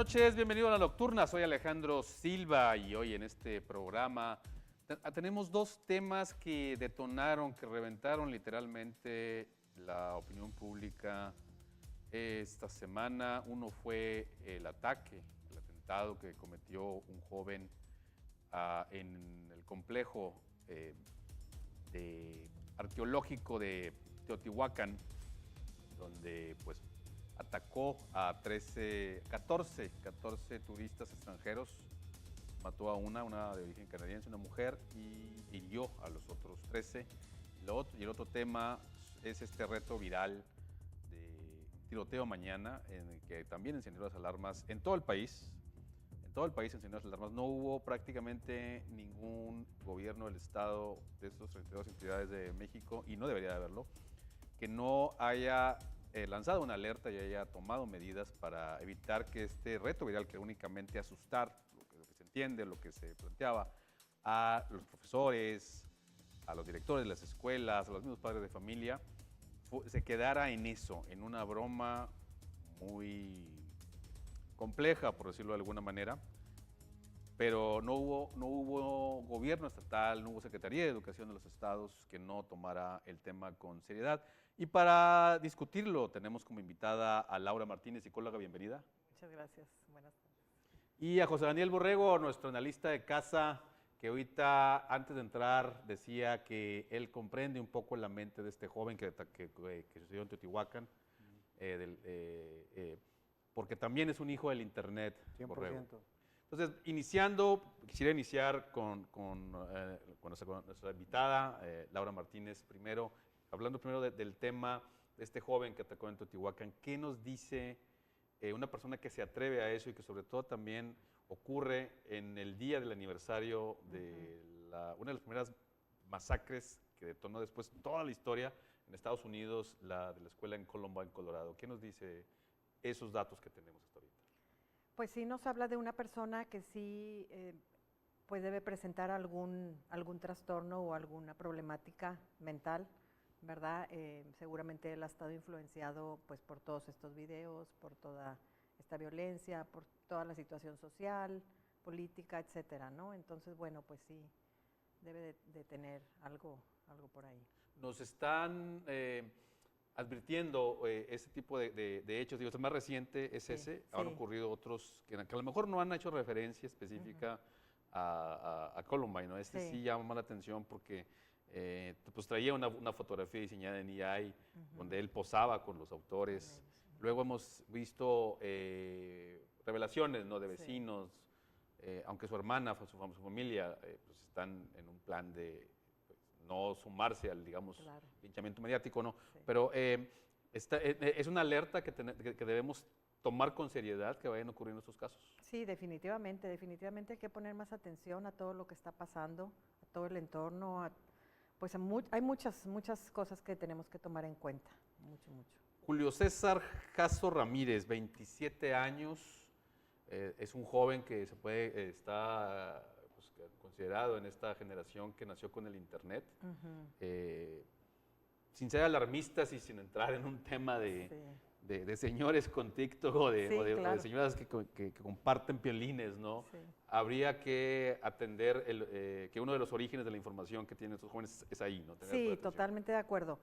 noches, bienvenido a La Nocturna, soy Alejandro Silva y hoy en este programa tenemos dos temas que detonaron, que reventaron literalmente la opinión pública esta semana. Uno fue el ataque, el atentado que cometió un joven en el complejo arqueológico de Teotihuacán, donde pues atacó a 14 turistas extranjeros, mató a una de origen canadiense, una mujer, y hirió a los otros 13. Y el otro tema es este reto viral de tiroteo mañana, en el que también encendió las alarmas en todo el país. En todo el país encendió las alarmas. No hubo prácticamente ningún gobierno del estado de estos 32 entidades de México, y no debería de haberlo, que no haya lanzado una alerta y haya tomado medidas para evitar que este reto viral, que únicamente asustar, lo que se entiende, lo que se planteaba, a los profesores, a los directores de las escuelas, a los mismos padres de familia, se quedara en eso, en una broma muy compleja, por decirlo de alguna manera. Pero no hubo gobierno estatal, no hubo Secretaría de Educación de los estados que no tomara el tema con seriedad. Y para discutirlo tenemos como invitada a Laura Martínez, psicóloga, bienvenida. Muchas gracias, buenas tardes. Y a José Daniel Borrego, nuestro analista de casa, que ahorita antes de entrar decía que él comprende un poco la mente de este joven que sucedió en Teotihuacán, porque también es un hijo del internet, 100%. Borrego. Entonces, quisiera iniciar con nuestra invitada, Laura Martínez, primero, hablando primero del tema de este joven que atacó en Teotihuacán. ¿Qué nos dice una persona que se atreve a eso y que sobre todo también ocurre en el día del aniversario de una de las primeras masacres que detonó después toda la historia en Estados Unidos, de la escuela en Columbine, Colorado? ¿Qué nos dice esos datos que tenemos hasta ahorita? Pues sí nos habla de una persona que sí pues debe presentar algún trastorno o alguna problemática mental, ¿verdad? Seguramente él ha estado influenciado pues por todos estos videos, por toda esta violencia, por toda la situación social, política, etcétera, ¿no? Entonces, bueno, pues sí, debe de tener algo por ahí. Nos están advirtiendo ese tipo de hechos. Digo, el más reciente es ese. Han ocurrido otros que a lo mejor no han hecho referencia específica a Columbine, ¿no? Sí llama la atención porque pues traía una fotografía diseñada en AI donde él posaba con los autores. Luego hemos visto revelaciones, ¿no?, de vecinos, aunque su hermana, su familia, pues están en un plan de no sumarse al, digamos, linchamiento mediático, ¿no? Sí. Pero es una alerta que debemos tomar con seriedad que vayan ocurriendo estos casos. Sí, definitivamente hay que poner más atención a todo lo que está pasando, a todo el entorno, pues hay muchas cosas que tenemos que tomar en cuenta, mucho. Julio César Jasso Ramírez, 27 años, es un joven que está considerado en esta generación que nació con el internet, sin ser alarmistas y sin entrar en un tema de señores con TikTok o de señoras que comparten piolines, ¿no? Sí. Habría que atender que uno de los orígenes de la información que tienen estos jóvenes es ahí, ¿no? Sí, totalmente de acuerdo.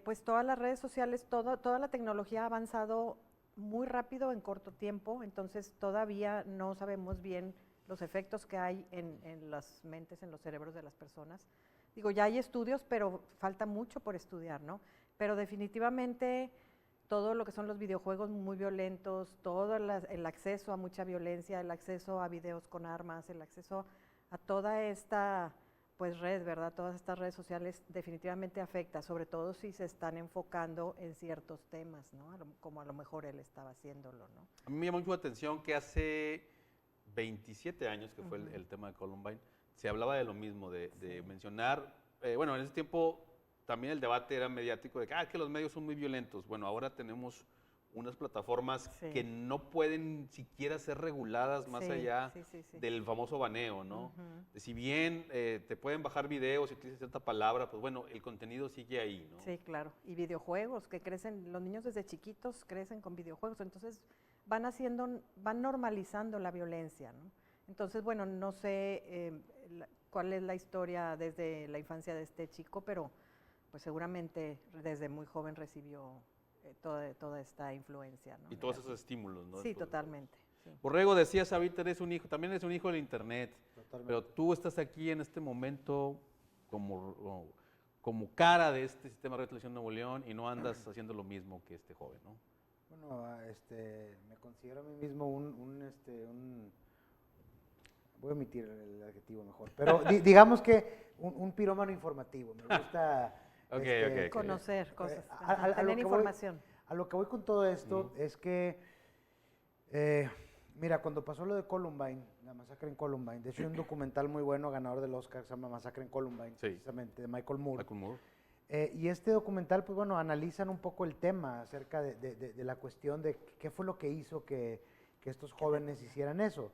Pues todas las redes sociales, toda la tecnología ha avanzado muy rápido en corto tiempo, entonces todavía no sabemos bien los efectos que hay en las mentes, en los cerebros de las personas. Digo, ya hay estudios, pero falta mucho por estudiar, ¿no? Pero definitivamente todo lo que son los videojuegos muy violentos, todo el acceso a mucha violencia, el acceso a videos con armas, el acceso a toda esta pues red, ¿verdad? Todas estas redes sociales definitivamente afecta, sobre todo si se están enfocando en ciertos temas, ¿no? Como a lo mejor él estaba haciéndolo, ¿no? A mí me llamó mucho la atención que hace 27 años que fue el tema de Columbine, se hablaba de lo mismo, de mencionar, bueno, en ese tiempo también el debate era mediático de que los medios son muy violentos. Bueno, ahora tenemos unas plataformas que no pueden siquiera ser reguladas más allá del famoso baneo, ¿no? Si bien te pueden bajar videos si utilizas cierta palabra, pues bueno, el contenido sigue ahí, ¿no? Sí, claro. Y videojuegos que crecen, los niños desde chiquitos crecen con videojuegos, entonces van normalizando la violencia, ¿no? Entonces, bueno, no sé cuál es la historia desde la infancia de este chico, pero pues seguramente desde muy joven recibió toda esta influencia, ¿no? Y todos esos estímulos, ¿no? Sí, totalmente. Sí. Borrego, decías ahorita, también eres un hijo del Internet, Totalmente. pero tú estás aquí en este momento como cara de este sistema de radio televisión Nuevo León y no andas haciendo lo mismo que este joven, ¿no? Bueno, me considero a mí mismo voy a omitir el adjetivo mejor, pero digamos que un pirómano informativo. Me gusta conocer cosas, a tener información. A lo que voy con todo esto es que, mira, cuando pasó lo de Columbine, la masacre en Columbine, de hecho hay un documental muy bueno, ganador del Oscar, que se llama Masacre en Columbine, precisamente, de Michael Moore. Y este documental, pues bueno, analizan un poco el tema acerca de la cuestión de qué fue lo que hizo que estos jóvenes hicieran eso.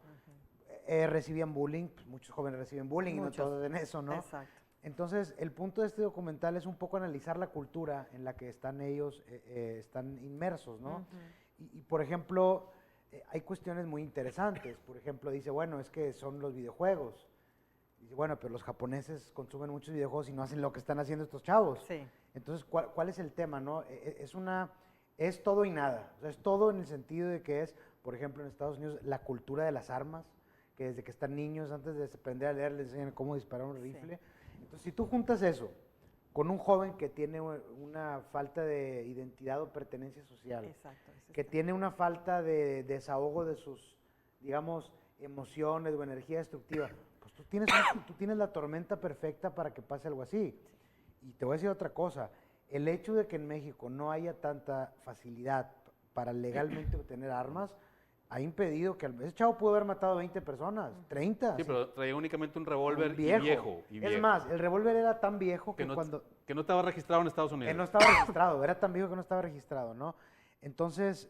Recibían bullying, pues muchos jóvenes reciben bullying y no todos en eso, ¿no? Exacto. Entonces, el punto de este documental es un poco analizar la cultura en la que están ellos, están inmersos, ¿no? Y, por ejemplo, hay cuestiones muy interesantes. Por ejemplo, dice, bueno, es que son los videojuegos. Dice, bueno, pero los japoneses consumen muchos videojuegos y no hacen lo que están haciendo estos chavos. Sí. Entonces, ¿cuál es el tema, no? Es todo y nada. O sea, es todo en el sentido de que es, por ejemplo, en Estados Unidos, la cultura de las armas, que desde que están niños, antes de aprender a leer, les enseñan cómo disparar un rifle. Sí. Entonces, si tú juntas eso con un joven que tiene una falta de identidad o pertenencia social, exacto, que tiene una falta de desahogo de sus, digamos, emociones o energía destructiva, pues tú tienes la tormenta perfecta para que pase algo así. Y te voy a decir otra cosa, el hecho de que en México no haya tanta facilidad para legalmente obtener armas, ha impedido que ese chavo pudo haber matado 20 personas, 30. Sí, pero traía únicamente un revólver viejo. Es más, el revólver era tan viejo que que no estaba registrado en Estados Unidos. Que no estaba registrado, era tan viejo que no estaba registrado, ¿no? Entonces,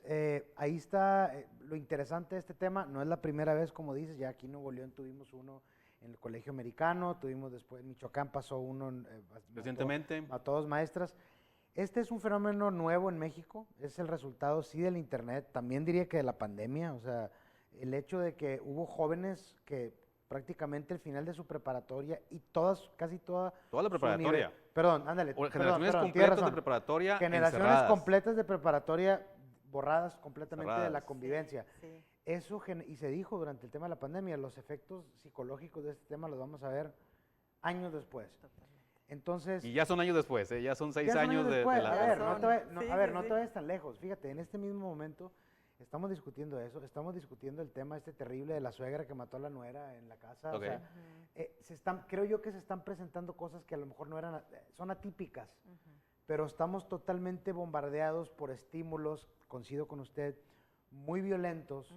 ahí está lo interesante de este tema. No es la primera vez, como dices, ya aquí en Nuevo León tuvimos uno en el Colegio Americano, tuvimos después en Michoacán, pasó uno recientemente. Mató a 2 maestras. Este es un fenómeno nuevo en México, es el resultado sí del internet, también diría que de la pandemia, o sea, el hecho de que hubo jóvenes que prácticamente al final de su preparatoria y casi toda la preparatoria. Perdón, ándale. Generaciones completas de preparatoria Generaciones encerradas. completas de preparatoria borradas completamente Cerradas. de la convivencia. Sí. Eso, y se dijo durante el tema de la pandemia, los efectos psicológicos de este tema los vamos a ver años después. Entonces, y ya son años después, ya son 6 ya años de después. la... A ver, no te sí. vayas tan lejos. Fíjate, en este mismo momento estamos discutiendo eso, estamos discutiendo el tema terrible de la suegra que mató a la nuera en la casa. Okay. O sea, creo yo que se están presentando cosas que a lo mejor son atípicas, pero estamos totalmente bombardeados por estímulos, coincido con usted, muy violentos,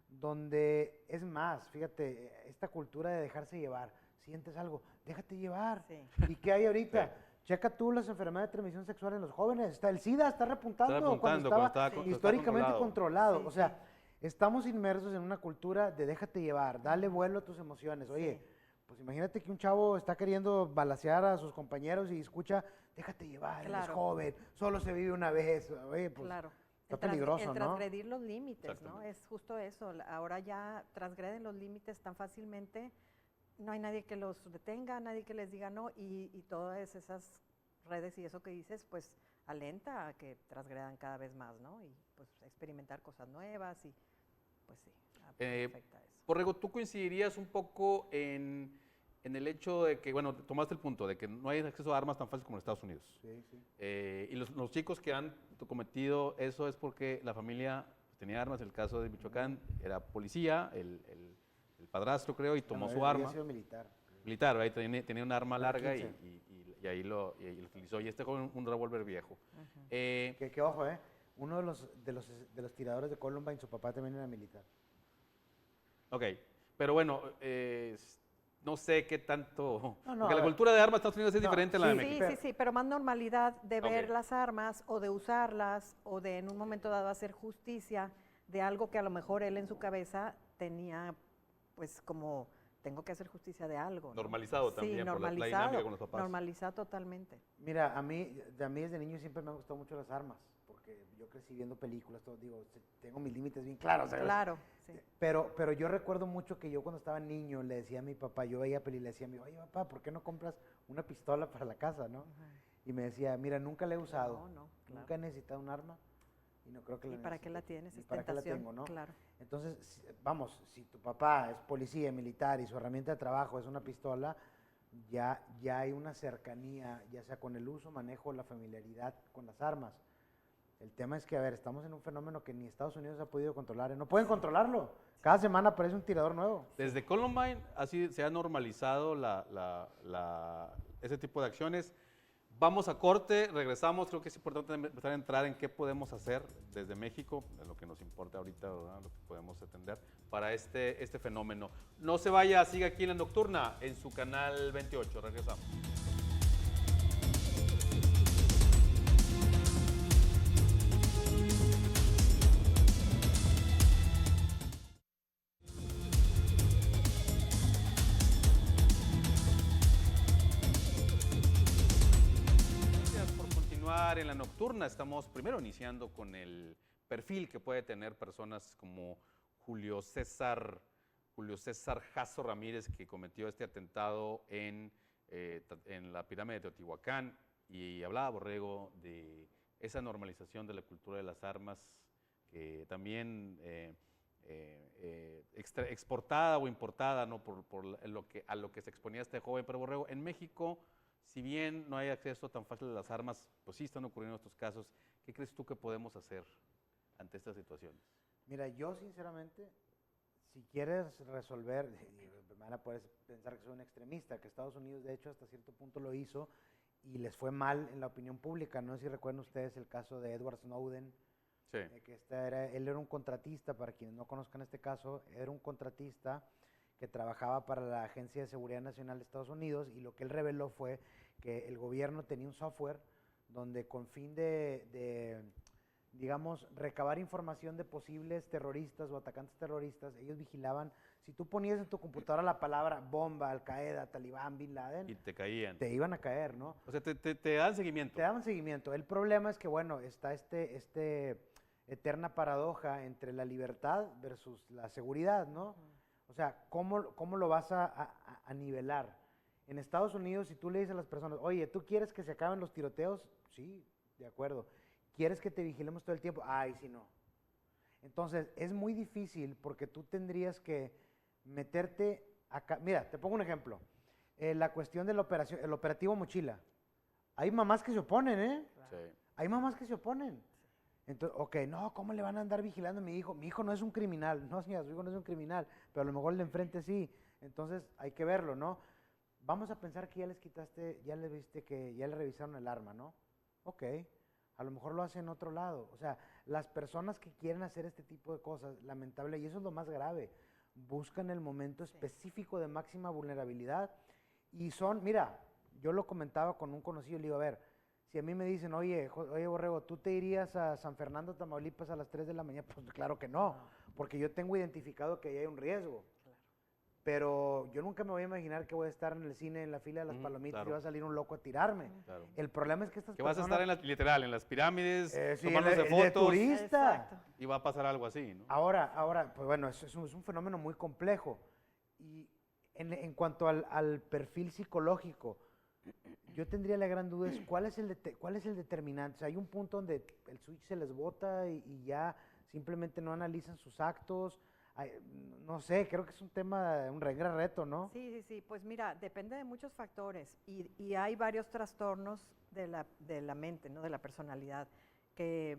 donde es más, fíjate, esta cultura de dejarse llevar, sientes algo, déjate llevar. Sí. ¿Y qué hay ahorita? Sí. Checa tú las enfermedades de transmisión sexual en los jóvenes. El SIDA está repuntando cuando estaba históricamente controlado. Sí, o sea, estamos inmersos en una cultura de déjate llevar, dale vuelo a tus emociones. Oye, pues imagínate que un chavo está queriendo balacear a sus compañeros y escucha, déjate llevar, eres joven, solo se vive una vez. Oye, pues está peligroso, ¿no? Transgredir los límites, ¿no? Es justo eso. Ahora ya transgreden los límites tan fácilmente. No hay nadie que los detenga, nadie que les diga no, y todas esas redes y eso que dices, pues alenta a que transgredan cada vez más, ¿no? Y pues experimentar cosas nuevas y pues sí, afecta eso. Borrego, ¿tú coincidirías un poco en el hecho de que, bueno, tomaste el punto de que no hay acceso a armas tan fácil como en Estados Unidos? Sí, sí. Y los chicos que han cometido eso es porque la familia tenía armas, el caso de Michoacán era policía, el padrastro, creo, y tomó su arma. Había sido militar. Militar, ahí tenía un arma larga y ahí lo utilizó. Y este joven un revólver viejo. Que ojo, uno de los tiradores de Columbine, su papá también era militar. Ok, pero bueno, no sé qué tanto... No, porque la cultura de armas de Estados Unidos es diferente a la de México. Sí, pero más normalidad de ver las armas o de usarlas o de en un momento dado hacer justicia de algo que a lo mejor él en su cabeza tenía... pues como tengo que hacer justicia de algo, ¿no? Normalizado también, sí, por la dinámica con los papás. Normalizado totalmente. Mira, a mí desde niño siempre me han gustado mucho las armas, porque yo crecí viendo películas, todo, digo, tengo mis límites bien claros. ¿Sabes? Claro, sí. Pero yo recuerdo mucho que yo cuando estaba niño le decía a mi papá, yo veía películas, le decía a mi, oye papá, ¿por qué no compras una pistola para la casa, no? Y me decía, mira, nunca la he usado, claro. nunca he necesitado un arma y no creo que la ¿Y para qué la necesite. tienes? ¿Y Es para qué la tentación, tengo, no? claro. Entonces, vamos, si tu papá es policía, militar y su herramienta de trabajo es una pistola, ya hay una cercanía, ya sea con el uso, manejo, la familiaridad con las armas. El tema es que, a ver, estamos en un fenómeno que ni Estados Unidos ha podido controlar, ¿eh? No pueden controlarlo. Cada semana aparece un tirador nuevo. Desde Columbine así se ha normalizado ese tipo de acciones. Vamos a corte, regresamos. Creo que es importante empezar a entrar en qué podemos hacer desde México, en lo que nos importa ahorita, ¿verdad? Lo que podemos atender para este fenómeno. No se vaya, siga aquí en La Nocturna, en su canal 28. Regresamos. En La Nocturna estamos primero iniciando con el perfil que puede tener personas como Julio César Jasso Ramírez, que cometió este atentado en la pirámide de Teotihuacán, y hablaba Borrego de esa normalización de la cultura de las armas que también exportada o importada, ¿no? a lo que se exponía este joven. Pero Borrego, en México, si bien no hay acceso tan fácil a las armas, pues sí están ocurriendo estos casos. ¿Qué crees tú que podemos hacer ante estas situaciones? Mira, yo sinceramente, si quieres resolver, van a poder pensar que soy un extremista, que Estados Unidos de hecho hasta cierto punto lo hizo y les fue mal en la opinión pública. No sé si recuerdan ustedes el caso de Edward Snowden, sí. Que él era un contratista, para quienes no conozcan este caso, era un contratista que trabajaba para la Agencia de Seguridad Nacional de Estados Unidos, y lo que él reveló fue que el gobierno tenía un software donde con fin de digamos, recabar información de posibles terroristas o atacantes terroristas, ellos vigilaban. Si tú ponías en tu computadora la palabra bomba, Al-Qaeda, Talibán, Bin Laden, y te caían. Te iban a caer, ¿no? O sea, te dan seguimiento. Te daban seguimiento. El problema es que, bueno, está eterna paradoja entre la libertad versus la seguridad, ¿no? O sea, ¿cómo lo vas a nivelar? En Estados Unidos, si tú le dices a las personas, oye, ¿tú quieres que se acaben los tiroteos? Sí, de acuerdo. ¿Quieres que te vigilemos todo el tiempo? Ay, sí, no. Entonces, es muy difícil porque tú tendrías que meterte acá. Mira, te pongo un ejemplo. La cuestión de la operación, el operativo Mochila. Hay mamás que se oponen, ¿eh? Sí. Hay mamás que se oponen. Entonces, ok, no, ¿cómo le van a andar vigilando a mi hijo? Mi hijo no es un criminal. No, señora, su hijo no es un criminal, pero a lo mejor el de enfrente sí. Entonces, hay que verlo, ¿no? Vamos a pensar que ya les quitaste, ya les viste que ya le revisaron el arma, ¿no? Ok, a lo mejor lo hacen en otro lado. O sea, las personas que quieren hacer este tipo de cosas, lamentable, y eso es lo más grave, buscan el momento específico de máxima vulnerabilidad y son, mira, yo lo comentaba con un conocido, le digo, a ver, si a mí me dicen, oye, Borrego, ¿tú te irías a San Fernando, Tamaulipas a las 3 de la mañana? Pues claro que no, porque yo tengo identificado que ahí hay un riesgo. Pero yo nunca me voy a imaginar que voy a estar en el cine, en la fila de las palomitas, claro, y va a salir un loco a tirarme. Claro. El problema es que estas personas... Que vas a estar literal, en las pirámides, sí, tomándose fotos. De turista. Exacto. Y va a pasar algo así, ¿no? Ahora, pues bueno, es un fenómeno muy complejo. Y en cuanto al perfil psicológico, yo tendría la gran duda, ¿cuál es el determinante? O sea, hay un punto donde el switch se les bota y ya simplemente no analizan sus actos. Ay, no sé, creo que es un tema, un gran reto, ¿no? Sí, pues mira, depende de muchos factores y hay varios trastornos de la mente, ¿no? De la personalidad que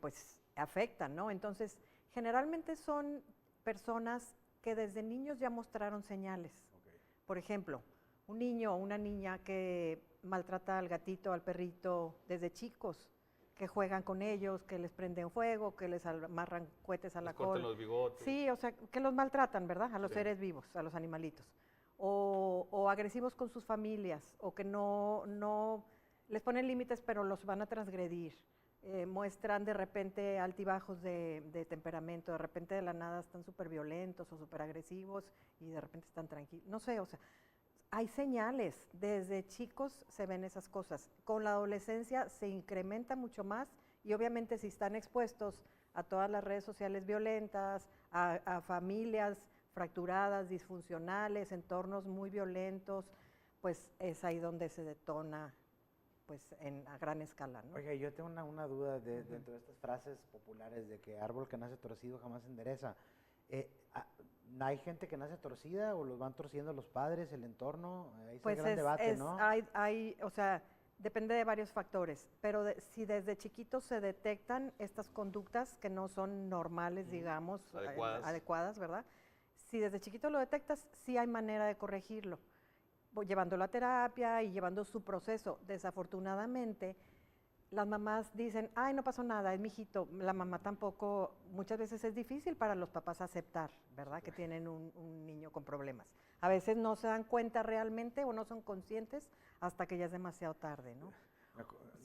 pues afectan, ¿no? Entonces, generalmente son personas que desde niños ya mostraron señales. Okay. Por ejemplo, un niño o una niña que maltrata al gatito, al perrito desde chicos, que juegan con ellos, que les prenden fuego, que les amarran cohetes a la cola. Cortan los bigotes. Sí, o sea, que los maltratan, ¿verdad? A los seres vivos, a los animalitos. O agresivos con sus familias, o que no les ponen límites, pero los van a transgredir. Muestran de repente altibajos de temperamento, de repente de la nada están súper violentos o súper agresivos y de repente están tranquilos. No sé, o sea, hay señales, desde chicos se ven esas cosas. Con la adolescencia se incrementa mucho más Y obviamente si están expuestos a todas las redes sociales violentas, a familias fracturadas, disfuncionales, entornos muy violentos, pues es ahí donde se detona pues a gran escala, ¿no? Oiga, yo tengo una duda dentro de estas frases populares de que árbol que nace torcido jamás se endereza. ¿Hay gente que nace torcida o los van torciendo los padres, el entorno? Ahí pues el gran debate, ¿no? O sea, depende de varios factores, pero si desde chiquitos se detectan estas conductas que no son normales, digamos, adecuadas, ¿verdad? Si desde chiquito lo detectas, sí hay manera de corregirlo, llevándolo a terapia y llevando su proceso. Desafortunadamente, las mamás dicen, ay, no pasó nada, es mi hijito. La mamá tampoco, muchas veces es difícil para los papás aceptar, ¿verdad? Que tienen un niño con problemas. A veces no se dan cuenta realmente o no son conscientes hasta que ya es demasiado tarde, ¿no?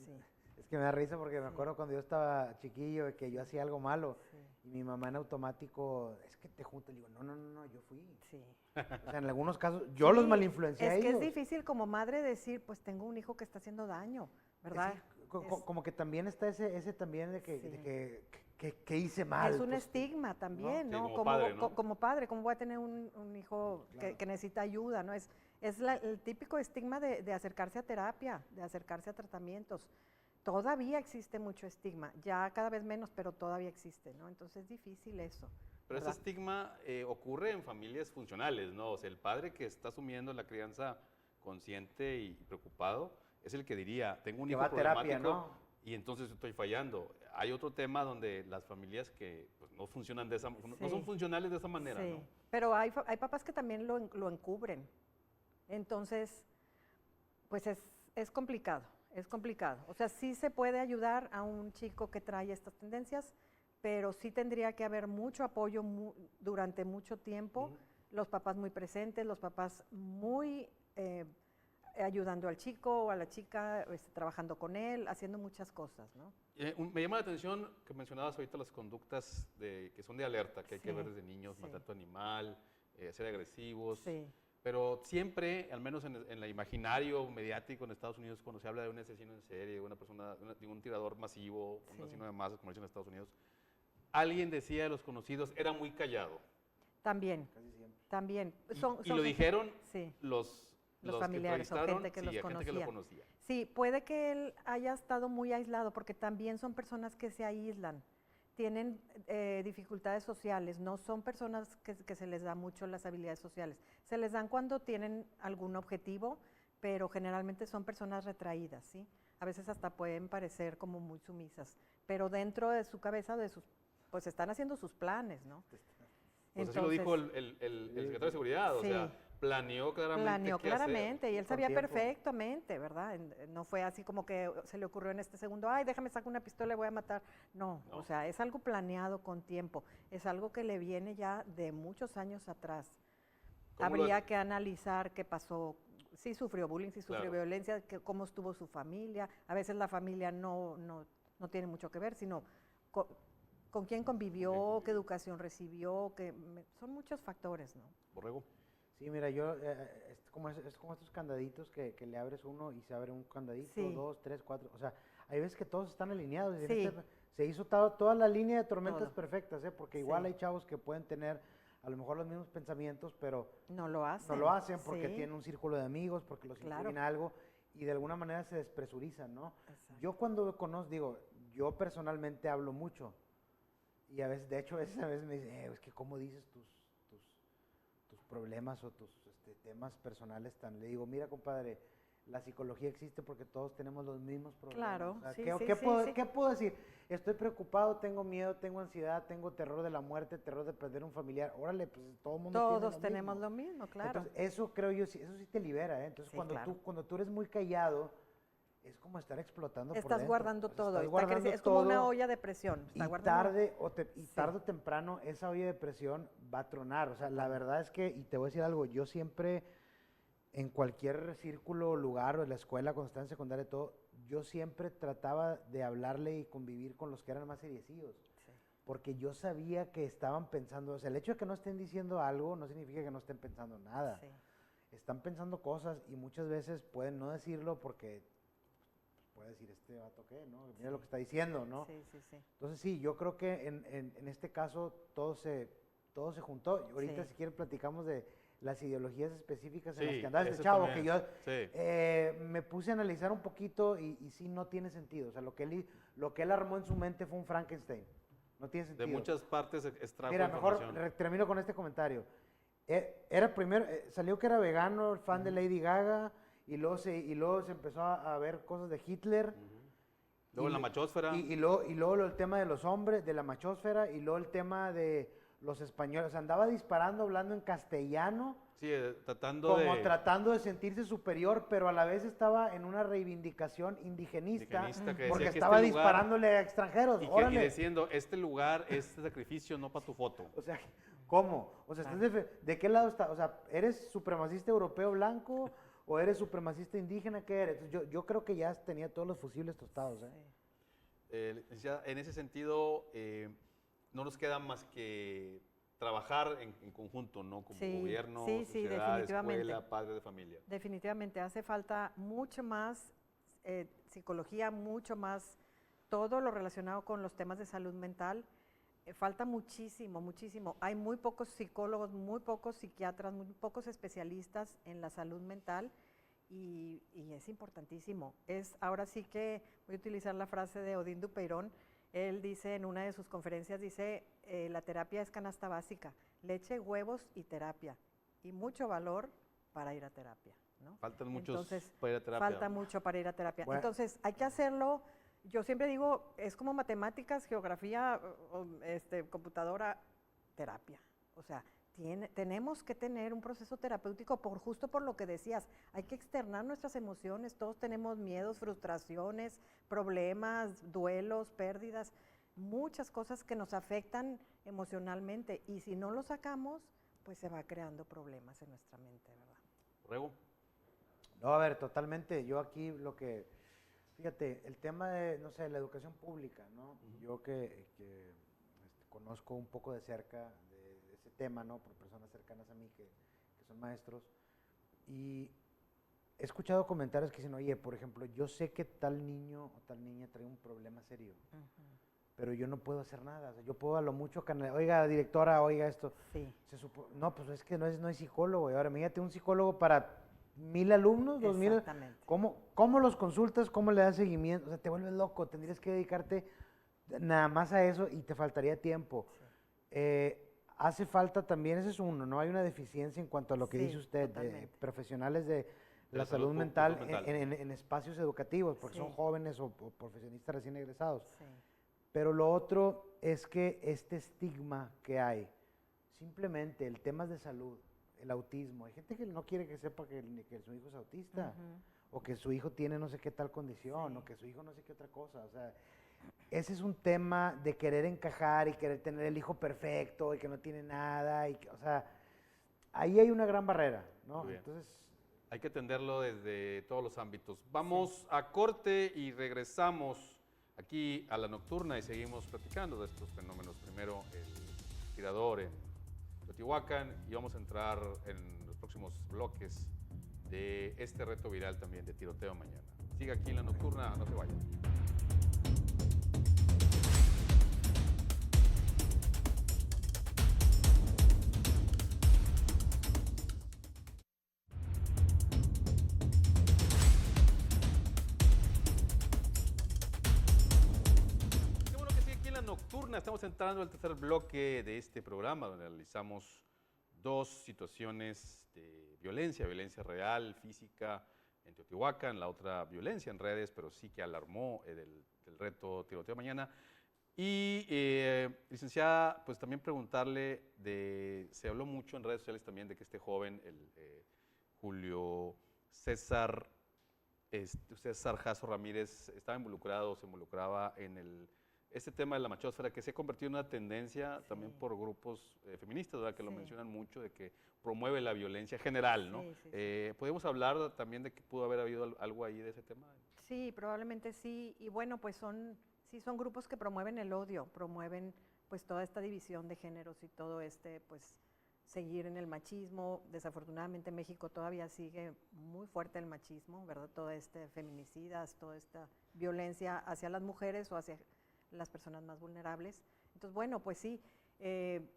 Sí. Es que me da risa porque me acuerdo cuando yo estaba chiquillo que yo hacía algo malo y mi mamá en automático, es que te juntas, le digo, no, yo fui. Sí. O sea, en algunos casos yo los malinfluencié a ellos. Es que es difícil como madre decir, pues tengo un hijo que está haciendo daño, ¿verdad? Como que también está ese también de que hice mal. Es un estigma también, ¿no? Sí, como padre, ¿cómo voy a tener un hijo que necesita ayuda, ¿no? Es el típico estigma de acercarse a terapia, de acercarse a tratamientos. Todavía existe mucho estigma, ya cada vez menos, pero todavía existe, ¿no? Entonces es difícil eso. Pero ese estigma ocurre en familias funcionales, ¿no? O sea, el padre que está asumiendo la crianza consciente y preocupado es el que diría, tengo un hijo problemático, ¿no? Y entonces estoy fallando. Hay otro tema donde las familias que pues, no funcionan no son funcionales de esa manera, ¿no? Pero hay papás que también lo encubren. Entonces, pues es complicado. Es complicado. O sea, sí se puede ayudar a un chico que trae estas tendencias, pero sí tendría que haber mucho apoyo durante mucho tiempo, los papás muy presentes, los papás muy ayudando al chico o a la chica, trabajando con él, haciendo muchas cosas, ¿no? Me llama la atención que mencionabas ahorita las conductas que son de alerta, que hay que ver desde niños, maltrato animal, ser agresivos. Sí. Pero siempre, al menos en el imaginario mediático en Estados Unidos, cuando se habla de un asesino en serie, una persona, de un tirador masivo, un asesino de masas, como dicen en Estados Unidos, alguien decía de los conocidos, era muy callado. También, también. Y lo dijeron los familiares o gente que los conocía. Sí, puede que él haya estado muy aislado, porque también son personas que se aíslan. Tienen dificultades sociales, no son personas que se les da mucho las habilidades sociales. Se les dan cuando tienen algún objetivo, pero generalmente son personas retraídas, ¿sí? A veces hasta pueden parecer como muy sumisas, pero dentro de su cabeza, pues están haciendo sus planes, ¿no? Pues así lo dijo el secretario de Seguridad, o sea, planeó claramente y él sabía perfectamente, ¿verdad? No fue así como que se le ocurrió en este segundo, ay, déjame sacar una pistola y voy a matar. No, o sea, es algo planeado con tiempo, es algo que le viene ya de muchos años atrás. Habría que analizar qué pasó, si sufrió bullying, si sufrió violencia, cómo estuvo su familia. A veces la familia no tiene mucho que ver, sino con quién convivió, qué educación recibió, son muchos factores, ¿no? Borrego. Sí, mira, es como estos candaditos que le abres uno y se abre un candadito, 2, 3, 4, o sea, hay veces que todos están alineados. Se hizo toda la línea de tormentas perfectas, porque igual hay chavos que pueden tener a lo mejor los mismos pensamientos, pero no lo hacen. No lo hacen porque tienen un círculo de amigos, porque los incluyen algo y de alguna manera se despresurizan, ¿no? Exacto. Yo cuando conozco, yo personalmente hablo mucho y a veces, de hecho, a veces me dicen, es que ¿cómo dices tus problemas o tus temas personales tan? Le digo, mira, compadre, la psicología existe porque todos tenemos los mismos problemas. Claro, o sea, ¿qué puedo decir? Estoy preocupado, tengo miedo, tengo ansiedad, tengo terror de la muerte, terror de perder un familiar. Órale, pues todo el mundo todos tenemos lo mismo, claro. Entonces, eso creo yo, eso sí te libera, ¿eh? Entonces, cuando tú eres muy callado, es como estar explotando por dentro. Guardando todo, es como una olla de presión. Tarde o temprano esa olla de presión va a tronar. O sea, la verdad es que, y te voy a decir algo, yo siempre, en cualquier círculo, lugar o en la escuela, cuando estaba en secundaria y todo, yo siempre trataba de hablarle y convivir con los que eran más seriecillos. Sí. Porque yo sabía que estaban pensando, o sea, el hecho de que no estén diciendo algo no significa que no estén pensando nada. Sí. Están pensando cosas y muchas veces pueden no decirlo porque puede decir, este vato qué, ¿no? Mira lo que está diciendo, ¿no? Sí, sí, sí. Entonces sí, yo creo que en este caso todo se juntó. Y ahorita si quieren platicamos de las ideologías específicas en las que andaba este chavo, que yo me puse a analizar un poquito y sí no tiene sentido. O sea, lo que él armó en su mente fue un Frankenstein. No tiene sentido. De muchas partes extrajo Mira, mejor termino con este comentario. Era primero, salió que era vegano, fan de Lady Gaga, y luego se empezó a ver cosas de Hitler. Luego la machósfera. Y luego el tema de los hombres, de la machósfera, y luego el tema de los españoles. O sea, andaba disparando, hablando en castellano. Sí, tratando de sentirse superior, pero a la vez estaba en una reivindicación indigenista porque estaba disparándole a extranjeros. Y diciendo, este lugar, este sacrificio, no para tu foto. O sea, ¿cómo? O sea, ¿de qué lado está? O sea, ¿eres supremacista europeo blanco o eres supremacista indígena? ¿Qué eres? Entonces, yo creo que ya tenía todos los fusibles tostados. En ese sentido, no nos queda más que trabajar en conjunto, ¿no? Como gobierno, sociedad, escuela, padre de familia. Definitivamente, hace falta mucho más psicología, mucho más todo lo relacionado con los temas de salud mental. Falta muchísimo, muchísimo. Hay muy pocos psicólogos, muy pocos psiquiatras, muy pocos especialistas en la salud mental y es importantísimo. Ahora sí que voy a utilizar la frase de Odín Dupeirón. Él dice en una de sus conferencias, la terapia es canasta básica, leche, huevos y terapia. Y mucho valor para ir a terapia, ¿no? Faltan muchos para ir a terapia. Falta mucho para ir a terapia. Bueno. Entonces, hay que hacerlo. Yo siempre digo, es como matemáticas, geografía, computadora, terapia. O sea, tenemos que tener un proceso terapéutico justo por lo que decías. Hay que externar nuestras emociones. Todos tenemos miedos, frustraciones, problemas, duelos, pérdidas, muchas cosas que nos afectan emocionalmente. Y si no lo sacamos, pues se va creando problemas en nuestra mente, ¿verdad? ¿Rego? No, a ver, totalmente. Yo aquí fíjate, el tema de, no sé, la educación pública, ¿no? Yo que conozco un poco de cerca de ese tema, ¿no? Por personas cercanas a mí que son maestros, y he escuchado comentarios que dicen, oye, por ejemplo, yo sé que tal niño o tal niña trae un problema serio, pero yo no puedo hacer nada. O sea, yo puedo a lo mucho, oiga, directora, oiga esto. Sí. No, pues es que no es psicólogo. Y ahora, imagínate un psicólogo para 1,000 alumnos, 2,000. Exactamente. ¿Cómo los consultas? ¿Cómo le das seguimiento? O sea, te vuelves loco. Tendrías que dedicarte nada más a eso y te faltaría tiempo. Sí. Hace falta también, ese es uno, ¿no? Hay una deficiencia en cuanto a lo que dice usted, de profesionales de la salud mental en espacios educativos, porque son jóvenes o profesionistas recién egresados. Sí. Pero lo otro es que este estigma que hay, simplemente el tema de salud, el autismo, hay gente que no quiere que sepa que su hijo es autista, o que su hijo tiene no sé qué tal condición, o que su hijo no sé qué otra cosa. O sea, ese es un tema de querer encajar y querer tener el hijo perfecto y que no tiene nada. O sea, ahí hay una gran barrera, ¿no? Entonces, hay que atenderlo desde todos los ámbitos. Vamos a corte y regresamos aquí a La Nocturna y seguimos platicando de estos fenómenos. Primero, el tirador en Teotihuacán, y vamos a entrar en los próximos bloques de este reto viral también de tiroteo mañana. Siga aquí en La Nocturna, no se vayan. Estamos entrando al tercer bloque de este programa, donde analizamos dos situaciones de violencia real, física, en Teotihuacán, la otra violencia en redes, pero sí que alarmó del reto tiroteo mañana. Y, licenciada, pues también preguntarle, se habló mucho en redes sociales también de que este joven, Julio César Jasso Ramírez, se involucraba en este tema de la machósfera, que se ha convertido en una tendencia también por grupos feministas, ¿verdad? Que lo mencionan mucho, de que promueve la violencia general, ¿no? ¿Podemos hablar también de que pudo haber habido algo ahí de ese tema? Sí, probablemente sí. Y bueno, pues son grupos que promueven el odio, promueven pues toda esta división de géneros y todo pues seguir en el machismo. Desafortunadamente en México todavía sigue muy fuerte el machismo, ¿verdad? Todo feminicidas, toda esta violencia hacia las mujeres o hacia las personas más vulnerables. Entonces, bueno, pues sí,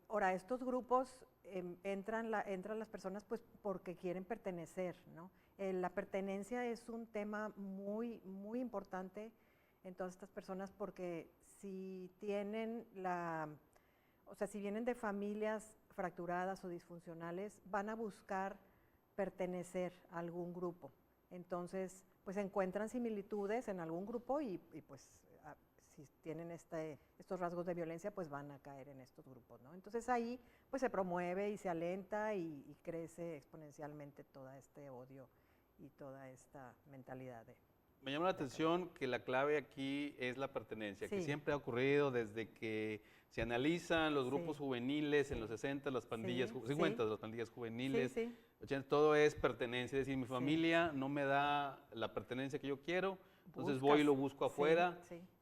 ahora estos grupos entran las personas pues porque quieren pertenecer, ¿no? La pertenencia es un tema muy, muy importante en todas estas personas porque si tienen si vienen de familias fracturadas o disfuncionales, van a buscar pertenecer a algún grupo. Entonces, pues encuentran similitudes en algún grupo y pues si tienen estos rasgos de violencia, pues van a caer en estos grupos, ¿no? Entonces ahí pues se promueve y se alenta y crece exponencialmente todo este odio y toda esta mentalidad Me llama la atención que la clave aquí es la pertenencia, que siempre ha ocurrido desde que se analizan los grupos juveniles en los 60, las pandillas, 50, las pandillas juveniles, 80, todo es pertenencia, es decir, mi familia no me da la pertenencia que yo quiero, entonces voy y lo busco afuera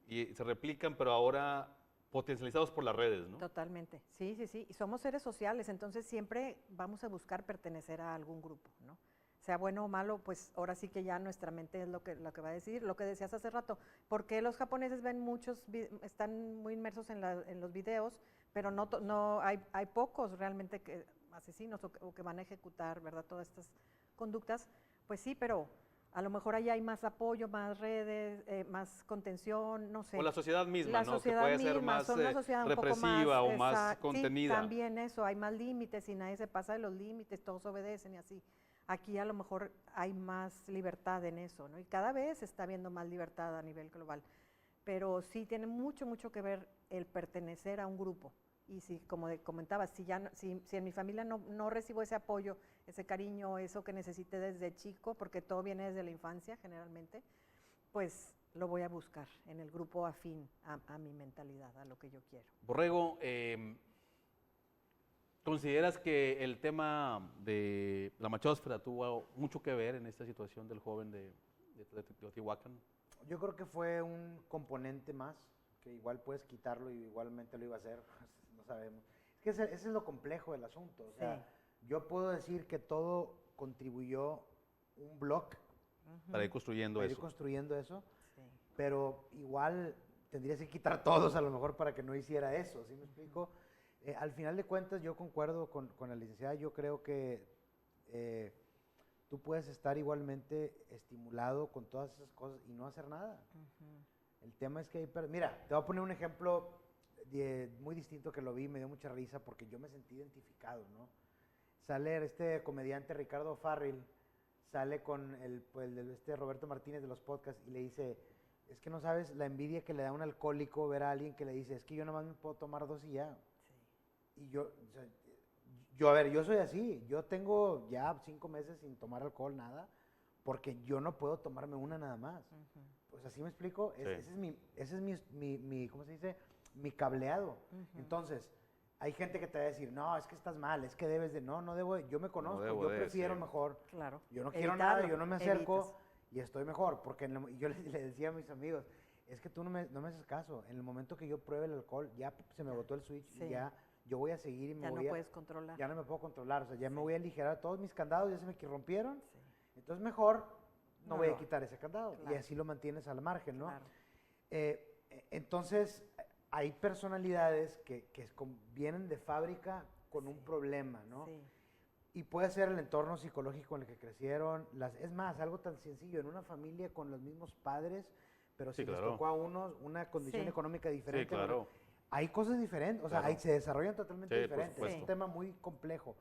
y se replican, pero ahora potencializados por las redes, ¿no? Totalmente, sí, y somos seres sociales, entonces siempre vamos a buscar pertenecer a algún grupo, ¿no? Sea bueno o malo, pues ahora sí que ya nuestra mente es lo que va a decidir. Lo que decías hace rato, porque los japoneses ven están muy inmersos en los videos, pero no hay pocos realmente asesinos o que van a ejecutar, ¿verdad? Todas estas conductas, pues sí, pero a lo mejor allá hay más apoyo, más redes, más contención, no sé. O la sociedad misma, ¿no? Que puede ser más represiva o más contenida. Sí, también eso, hay más límites y nadie se pasa de los límites, todos obedecen y así. Aquí a lo mejor hay más libertad en eso, ¿no? Y cada vez está habiendo más libertad a nivel global. Pero sí tiene mucho, mucho que ver el pertenecer a un grupo. Y si, como comentaba, si en mi familia no recibo ese apoyo, ese cariño, eso que necesité desde chico, porque todo viene desde la infancia generalmente, pues lo voy a buscar en el grupo afín a mi mentalidad, a lo que yo quiero. Borrego, ¿consideras que el tema de la machósfera tuvo mucho que ver en esta situación del joven de Teotihuacán? Yo creo que fue un componente más, que igual puedes quitarlo y igualmente lo iba a hacer, no sabemos. Es que ese es lo complejo del asunto. O sea, yo puedo decir que todo contribuyó un bloque para ir construyendo eso. Sí. Pero igual tendrías que quitar todos a lo mejor para que no hiciera eso, ¿sí me explico? Al final de cuentas, yo concuerdo con la licenciada. Yo creo que tú puedes estar igualmente estimulado con todas esas cosas y no hacer nada. El tema es que mira, te voy a poner un ejemplo muy distinto que lo vi, me dio mucha risa porque yo me sentí identificado, ¿no? Sale este comediante Ricardo Farril, sale con este Roberto Martínez de los podcasts y le dice, es que no sabes la envidia que le da a un alcohólico ver a alguien que le dice, es que yo nomás me puedo tomar 2 y ya. Y yo soy así, yo tengo ya 5 meses sin tomar alcohol, nada, porque yo no puedo tomarme una nada más. Pues así me explico, sí. Ese es mi ¿cómo se dice? Mi cableado. Entonces, hay gente que te va a decir, no, es que estás mal, es que debes de, no debo, yo me conozco, yo prefiero mejor, claro. Yo no quiero nada, yo no me acerco y estoy mejor, porque yo le decía a mis amigos, es que tú no me haces caso, en el momento que yo pruebe el alcohol, ya se me botó el switch y ya yo voy a seguir y ya no puedes controlar. Ya no me puedo controlar, o sea, ya me voy a aligerar, todos mis candados ya se me rompieron, entonces mejor no voy a quitar ese candado, y así lo mantienes al margen, ¿no? Claro. Entonces, hay personalidades que vienen de fábrica con un problema, ¿no? Sí. Y puede ser el entorno psicológico en el que crecieron, es más, algo tan sencillo, en una familia con los mismos padres, pero si les tocó a unos una condición económica diferente. Sí, claro. Hay cosas diferentes, o sea, se desarrollan totalmente diferentes. Es un tema muy complejo.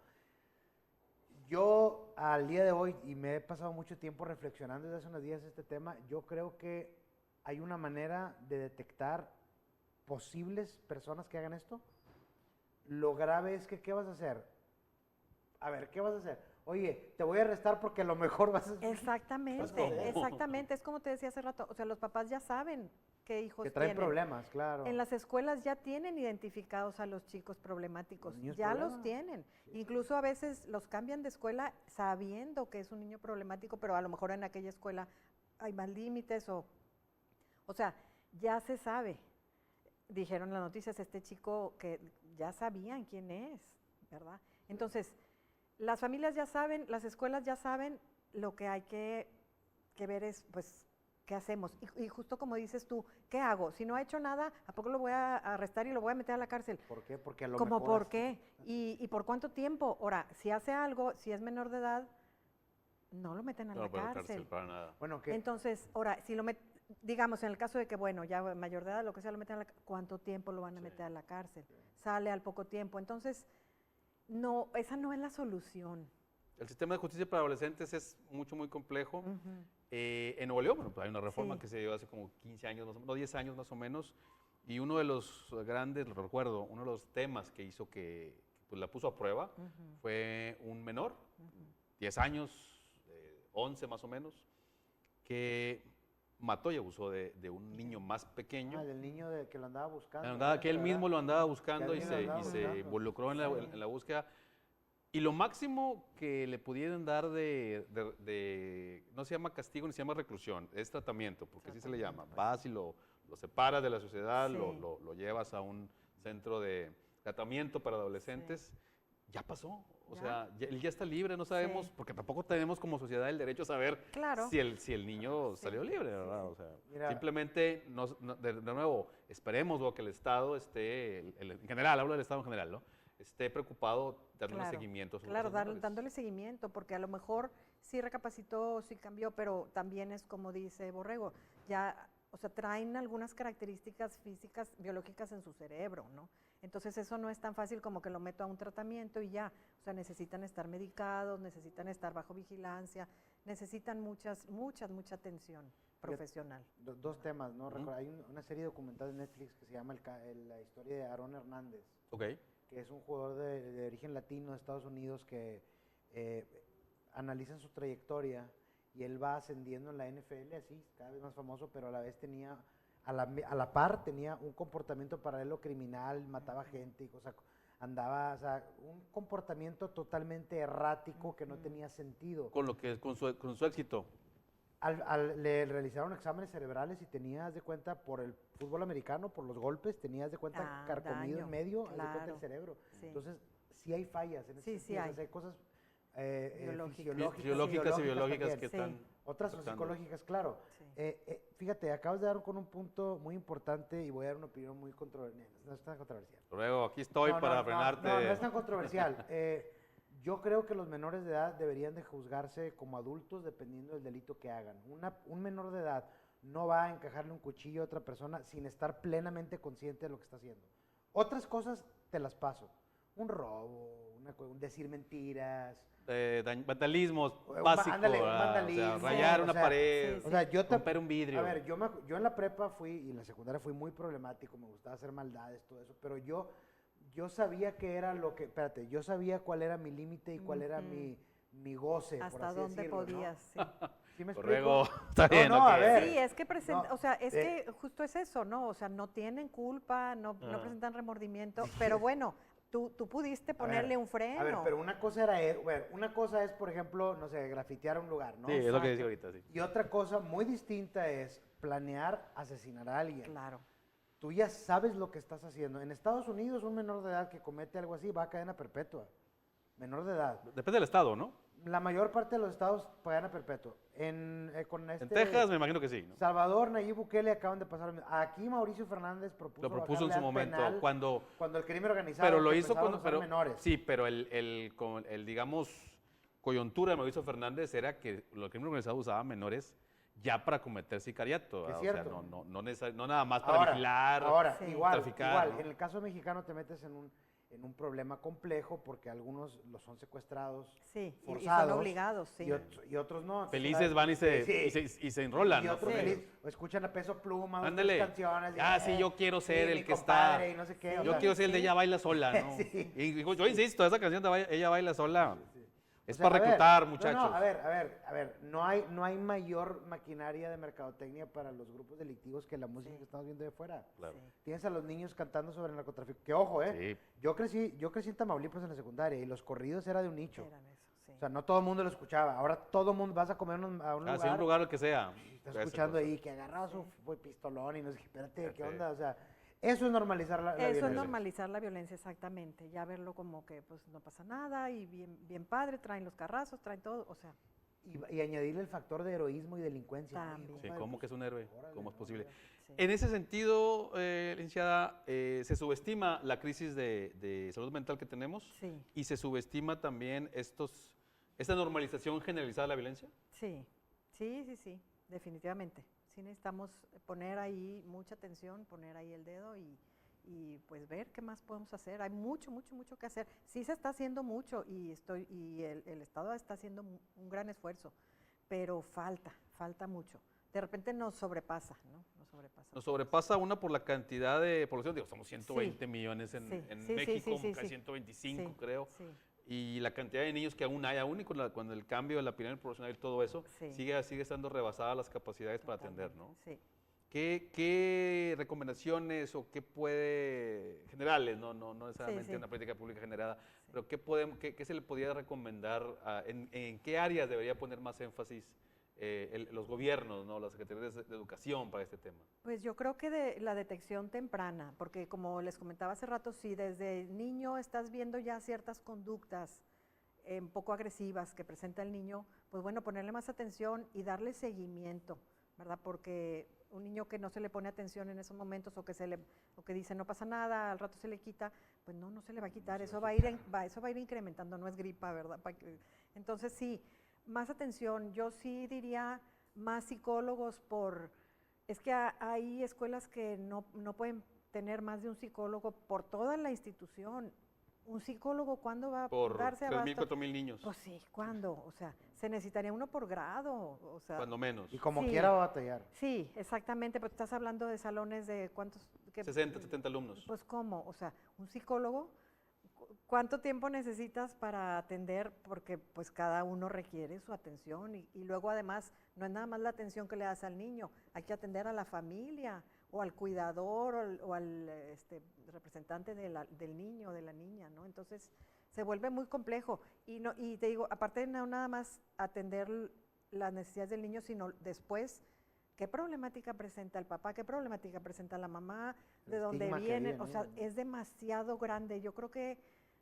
Yo, al día de hoy, y me he pasado mucho tiempo reflexionando desde hace unos días este tema, yo creo que hay una manera de detectar posibles personas que hagan esto. Lo grave es que, ¿qué vas a hacer? A ver, ¿qué vas a hacer? Oye, te voy a arrestar porque a lo mejor vas a... Exactamente, es como te decía hace rato, o sea, los papás ya saben qué hijos que traen tienen. Problemas, claro. En las escuelas ya tienen identificados a los chicos problemáticos, ya los tienen. Sí, incluso a veces los cambian de escuela sabiendo que es un niño problemático, pero a lo mejor en aquella escuela hay más límites o sea, ya se sabe. Dijeron las noticias, este chico que ya sabían quién es, ¿verdad? Entonces, las familias ya saben, las escuelas ya saben, lo que hay que ver es, pues, ¿qué hacemos? Y justo como dices tú, ¿qué hago? Si no ha hecho nada, ¿a poco lo voy a arrestar y lo voy a meter a la cárcel? ¿Por qué? Porque a lo ¿Cómo mejor... por qué? ¿Y por cuánto tiempo? Ahora, si hace algo, si es menor de edad, no lo meten a la cárcel. Para nada. Bueno, entonces, ahora, si lo digamos, en el caso de que, bueno, ya mayor de edad, lo que sea, lo meten a la cárcel, ¿cuánto tiempo lo van a meter a la cárcel? Sale al poco tiempo. Entonces, no, esa no es la solución. El sistema de justicia para adolescentes es muy complejo. En Nuevo León, bueno, pues hay una reforma que se dio hace como 15 años, más o menos, 10 años más o menos, y uno de los grandes, lo recuerdo, uno de los temas que hizo que pues, la puso a prueba fue un menor, 10 años, 11 más o menos, que mató y abusó de un niño más pequeño. Del niño que lo andaba buscando. Que él mismo lo andaba buscando y se involucró en la búsqueda. Y lo máximo que le pudieran dar no se llama castigo ni se llama reclusión, es tratamiento, porque así se le llama. Vas y lo separas de la sociedad, lo llevas a un centro de tratamiento para adolescentes. Ya pasó, o sea, él ya está libre, no sabemos, porque tampoco tenemos como sociedad el derecho a saber si el niño salió libre, ¿verdad? O sea, simplemente, de nuevo, esperemos que el Estado esté, en general, hablo del Estado en general, ¿no? Esté preocupado dándole seguimiento. Claro, dándole seguimiento, porque a lo mejor sí recapacitó, sí cambió, pero también es como dice Borrego, ya, o sea, traen algunas características físicas, biológicas en su cerebro, ¿no? Entonces eso no es tan fácil como que lo meto a un tratamiento y ya, o sea, necesitan estar medicados, necesitan estar bajo vigilancia, necesitan mucha atención profesional. Dos temas, ¿no? Hay una serie documental de Netflix que se llama La historia de Aaron Hernández. Que es un jugador de origen latino de Estados Unidos que analizan su trayectoria y él va ascendiendo en la NFL, así, cada vez más famoso, pero a la vez tenía, a la par tenía un comportamiento paralelo criminal, mataba gente y cosas, andaba, o sea, un comportamiento totalmente errático que no tenía sentido. Con su éxito. Le realizaron exámenes cerebrales y tenías de cuenta por el fútbol americano, por los golpes, tenías de cuenta carcomido en medio, de cuenta el cerebro. Entonces, sí hay fallas en ese sentido, hay cosas fisiológicas y biológicas que están... Otras psicológicas, claro. Fíjate, acabas de dar con un punto muy importante y voy a dar una opinión muy controversial. No es tan controversial. Luego, aquí estoy para frenarte. No es tan controversial. Yo creo que los menores de edad deberían de juzgarse como adultos dependiendo del delito que hagan. Un menor de edad no va a encajarle un cuchillo a otra persona sin estar plenamente consciente de lo que está haciendo. Otras cosas te las paso. Un robo, decir mentiras. Vandalismos básicos. Vandalismo, o sea, rayar una pared, romper un vidrio. A ver, yo en la prepa y en la secundaria fui muy problemático, me gustaba hacer maldades, todo eso, pero yo sabía que era yo sabía cuál era mi límite y cuál era mi goce, hasta por así dónde decirlo, podías, ¿no? sí. ¿Sí me explico? Borrego, está bien. A ver. Sí, es que o sea, es que justo es eso, ¿no? O sea, no tienen culpa, no presentan remordimiento, pero bueno, tú pudiste ponerle un freno. A ver, pero una cosa es, por ejemplo, no sé, grafitear un lugar, ¿no? Sí, es lo que decía ahorita, sí. Y otra cosa muy distinta es planear asesinar a alguien. Claro. Tú ya sabes lo que estás haciendo. En Estados Unidos, un menor de edad que comete algo así va a cadena perpetua. Menor de edad. Depende del estado, ¿no? La mayor parte de los estados cadena perpetua. En Texas me imagino que sí, ¿no? Salvador, Nayib Bukele acaban de pasar. Aquí Mauricio Fernández lo propuso en su momento cuando el crimen organizado. Pero lo hizo cuando menores. Sí, pero el digamos coyuntura de Mauricio Fernández era que el crimen organizado usaba menores ya para cometer sicariato, es cierto. O sea, no nada más para vigilar, traficar. Igual, en el caso mexicano te metes en un problema complejo porque algunos los son secuestrados, forzados, y son obligados, y otros no. Felices van y se enrolan, y otros o escuchan a Peso Pluma, ándale, canciones. Sí, yo quiero ser el que está, y no sé qué, yo quiero ser el de Ella Baila Sola, ¿no? Y yo insisto, esa canción de Ella Baila Sola es para reclutar, muchachos. A ver, no hay mayor maquinaria de mercadotecnia para los grupos delictivos que la música que estamos viendo de fuera. Claro. Tienes a los niños cantando sobre el narcotráfico. Que ojo, yo crecí en Tamaulipas en la secundaria y los corridos era de un nicho. O sea, no todo el mundo lo escuchaba. Ahora todo el mundo vas a comer a un lugar. Sí, un lugar que sea. Estás escuchando ahí que agarraba su pistolón y no sé, espérate, ¿qué onda? O sea, Eso es normalizar la violencia. Eso es normalizar la violencia, exactamente. Ya verlo como que pues no pasa nada y bien padre, traen los carrazos, traen todo, o sea. Y añadirle el factor de heroísmo y delincuencia. También. Sí, ¿cómo que es un héroe? Órale, ¿Cómo es posible? Sí. En ese sentido, licenciada, se subestima la crisis de salud mental que tenemos Sí. y se subestima también esta normalización generalizada de la violencia. Sí, definitivamente. Sí necesitamos poner ahí mucha atención, poner ahí el dedo y pues ver qué más podemos hacer. Hay mucho que hacer. Sí se está haciendo mucho y el Estado está haciendo un gran esfuerzo, pero falta mucho. De repente nos sobrepasa, ¿no? Nos sobrepasa una por la cantidad de población, digo, somos 120 millones en México, casi 125 creo. Sí. Y la cantidad de niños que aún hay, aún y con el cambio de la pirámide poblacional y todo eso, sigue estando rebasadas las capacidades para atender, ¿no? Sí. ¿Qué recomendaciones o generales, no necesariamente una política pública generada, pero qué se le podría recomendar, en qué áreas debería poner más énfasis los gobiernos, ¿no? Las secretarías de educación para este tema? Pues yo creo que de la detección temprana, porque como les comentaba hace rato, si desde niño estás viendo ya ciertas conductas un poco agresivas que presenta el niño, pues bueno, ponerle más atención y darle seguimiento, ¿verdad? Porque un niño que no se le pone atención en esos momentos o que dice no pasa nada, al rato se le quita, pues no se le va a quitar, eso va a ir incrementando, no es gripa, ¿verdad? Entonces sí, más atención, yo sí diría más psicólogos es que hay escuelas que no pueden tener más de un psicólogo por toda la institución. Un psicólogo, ¿cuándo va a darse abasto? Por 3,000, 4,000 niños. Pues sí, ¿cuándo? O sea, se necesitaría uno por grado, o sea. Cuando menos. Y como quiera va a batallar. Sí, exactamente, pero estás hablando de salones de ¿cuántos? 60, 70 alumnos. Pues ¿cómo? O sea, un psicólogo, ¿cuánto tiempo necesitas para atender? Porque pues cada uno requiere su atención y luego además no es nada más la atención que le das al niño, hay que atender a la familia o al cuidador o al representante del niño o de la niña, ¿no? Entonces se vuelve muy complejo y te digo, aparte de no nada más atender las necesidades del niño, sino después qué problemática presenta el papá, qué problemática presenta la mamá, de dónde viene, o sea, es demasiado grande. Yo creo que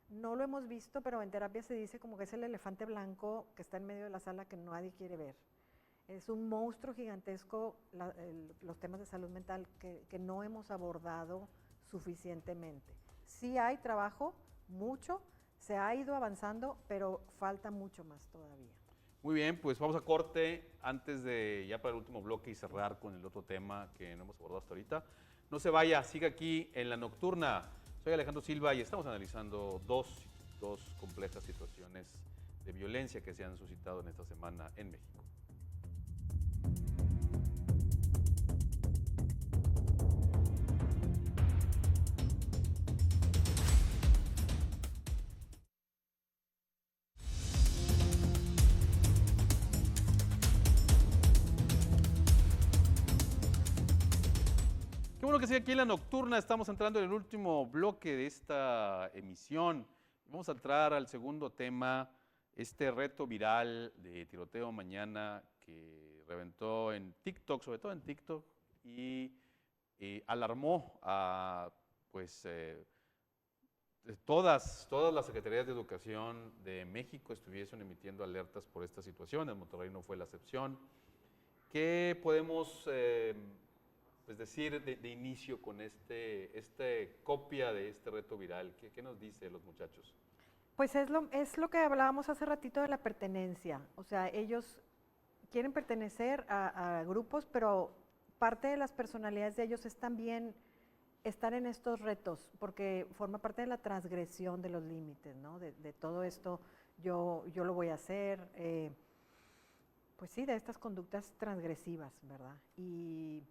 no lo hemos visto, pero en terapia se dice como que es el elefante blanco que está en medio de la sala que nadie quiere ver. Es un monstruo gigantesco los temas de salud mental que no hemos abordado suficientemente. Sí hay trabajo, mucho, se ha ido avanzando, pero falta mucho más todavía. Muy bien, pues vamos a corte antes de ya para el último bloque y cerrar con el otro tema que no hemos abordado hasta ahorita. No se vaya, siga aquí en La Nocturna. Soy Alejandro Silva y estamos analizando dos complejas situaciones de violencia que se han suscitado en esta semana en México. Qué bueno que sigue aquí en La Nocturna. Estamos entrando en el último bloque de esta emisión. Vamos a entrar al segundo tema, este reto viral de tiroteo mañana que reventó en TikTok, sobre todo en TikTok, y alarmó a todas las secretarías de educación de México estuviesen emitiendo alertas por esta situación. En Monterrey no fue la excepción. ¿Qué podemos decir de inicio con copia de este reto viral? ¿Qué nos dice los muchachos? Pues es lo que hablábamos hace ratito de la pertenencia. O sea, ellos quieren pertenecer a grupos, pero parte de las personalidades de ellos es también estar en estos retos, porque forma parte de la transgresión de los límites, ¿no? De todo esto, yo lo voy a hacer, pues sí, de estas conductas transgresivas, ¿verdad? Y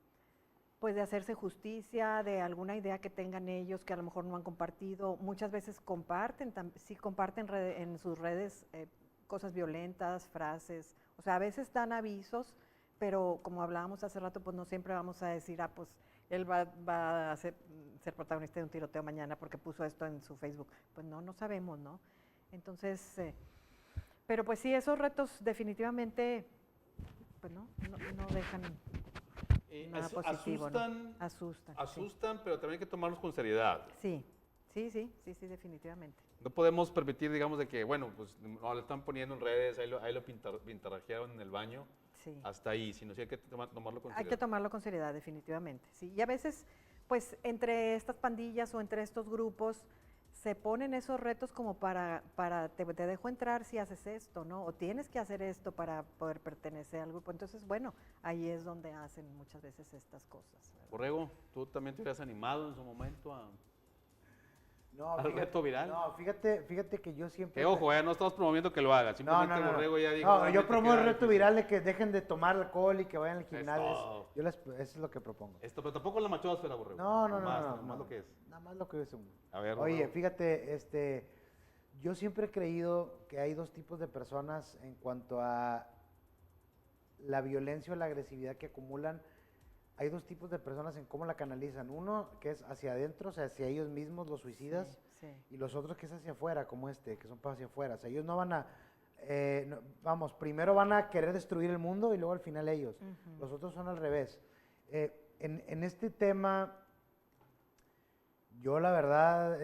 pues de hacerse justicia, de alguna idea que tengan ellos que a lo mejor no han compartido. Muchas veces comparten en sus redes cosas violentas, frases, o sea, a veces dan avisos, pero como hablábamos hace rato, pues no siempre vamos a decir, pues él va a ser protagonista de un tiroteo mañana porque puso esto en su Facebook. Pues no sabemos, ¿no? Entonces, pero pues sí, esos retos definitivamente, pues no dejan. nada positivo. Asustan, ¿no? Asustan, pero también hay que tomarlos con seriedad. Sí, definitivamente. No podemos permitir, digamos, de que, bueno, pues no lo están poniendo en redes, ahí lo pintarrajearon en el baño, Sí. hasta ahí, sino sí hay que tomarlo con seriedad. Hay que tomarlo con seriedad, definitivamente. Sí. Y a veces, pues, entre estas pandillas o entre estos grupos, se ponen esos retos como te dejo entrar si haces esto, ¿no? O tienes que hacer esto para poder pertenecer al grupo. Entonces, bueno, ahí es donde hacen muchas veces estas cosas. ¿Verdad? Borrego, ¿tú también te hubieras animado en su momento al reto viral? No, fíjate que yo siempre... Que ojo, no estamos promoviendo que lo haga, simplemente Borrego ya dijo... No, yo promuevo el reto viral de que dejen de tomar alcohol y que vayan al gimnasio. Eso es lo que propongo. Pero tampoco la machosfera, Borrego. No. Nada más lo que es. Nada más lo que es uno. A ver, oye, Borrego. fíjate, yo siempre he creído que hay dos tipos de personas en cuanto a la violencia o la agresividad que acumulan. Hay dos tipos de personas en cómo la canalizan. Uno que es hacia adentro, o sea, hacia ellos mismos, los suicidas, sí. Y los otros que es hacia afuera, como que son para hacia afuera. O sea, ellos no van a, primero van a querer destruir el mundo y luego al final ellos. Uh-huh. Los otros son al revés. En este tema, yo la verdad,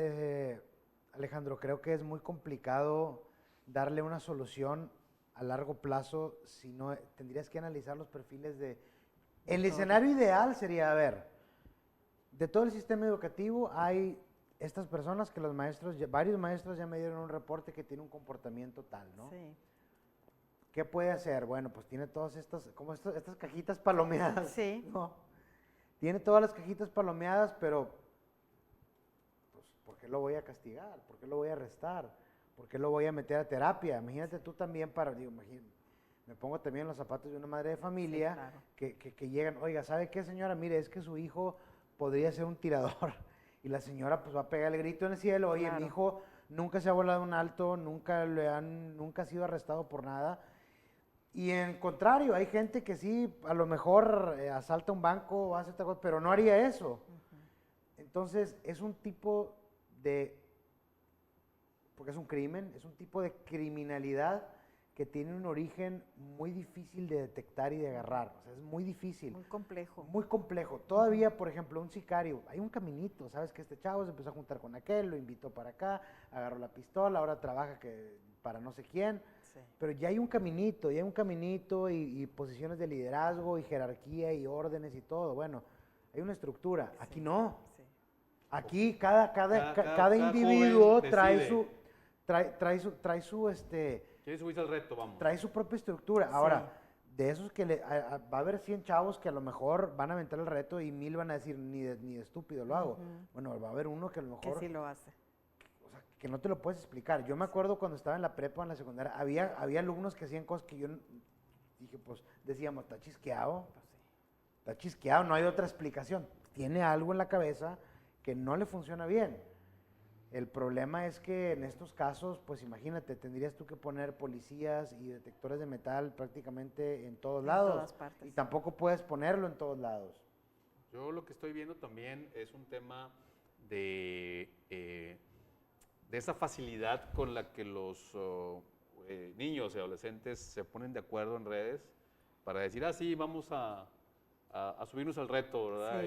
Alejandro, creo que es muy complicado darle una solución a largo plazo, si no, tendrías que analizar los perfiles de... El escenario ideal sería, a ver, de todo el sistema educativo hay estas personas que varios maestros ya me dieron un reporte que tiene un comportamiento tal, ¿no? Sí. ¿Qué puede hacer? Bueno, pues tiene todas estas cajitas palomeadas. Sí. ¿No? Tiene todas las cajitas palomeadas, pero, pues, ¿por qué lo voy a castigar? ¿Por qué lo voy a arrestar? ¿Por qué lo voy a meter a terapia? Imagínate tú también me pongo también en los zapatos de una madre de familia, sí, claro. que llegan, oiga, ¿sabe qué, señora? Mire, es que su hijo podría ser un tirador. Y la señora pues va a pegar el grito en el cielo, oye, claro. Mi hijo nunca se ha volado un alto, nunca ha sido arrestado por nada. Y en contrario, hay gente que sí, a lo mejor asalta un banco o hace otra cosa, pero no haría eso. Uh-huh. Entonces, es un tipo porque es un crimen, es un tipo de criminalidad que tiene un origen muy difícil de detectar y de agarrar. O sea, es muy difícil. Muy complejo. Muy complejo. Todavía, por ejemplo, un sicario, hay un caminito, ¿sabes? Que este chavo se empezó a juntar con aquel, lo invitó para acá, agarró la pistola, ahora trabaja para no sé quién. Sí. Pero ya hay un caminito, y posiciones de liderazgo, y jerarquía, y órdenes, y todo. Bueno, hay una estructura. Sí. Aquí no. Sí. Aquí cada individuo trae su... ¿Quiere subirse al reto? Vamos. Trae su propia estructura. Sí. Ahora, de esos que va a haber 100 chavos que a lo mejor van a aventar el reto y 1000 van a decir, ni de estúpido lo hago. Uh-huh. Bueno, va a haber uno que a lo mejor... Que sí lo hace. O sea, que no te lo puedes explicar. Yo me acuerdo cuando estaba en la prepa, en la secundaria, había alumnos que hacían cosas que yo dije, pues, decíamos, está chisqueado. Pues sí. Está chisqueado, no hay otra explicación. Tiene algo en la cabeza que no le funciona bien. El problema es que en estos casos, pues imagínate, tendrías tú que poner policías y detectores de metal prácticamente en todos lados. En todas partes. Y tampoco puedes ponerlo en todos lados. Yo lo que estoy viendo también es un tema de esa facilidad con la que los niños y adolescentes se ponen de acuerdo en redes para decir, sí, vamos a subirnos al reto, ¿verdad?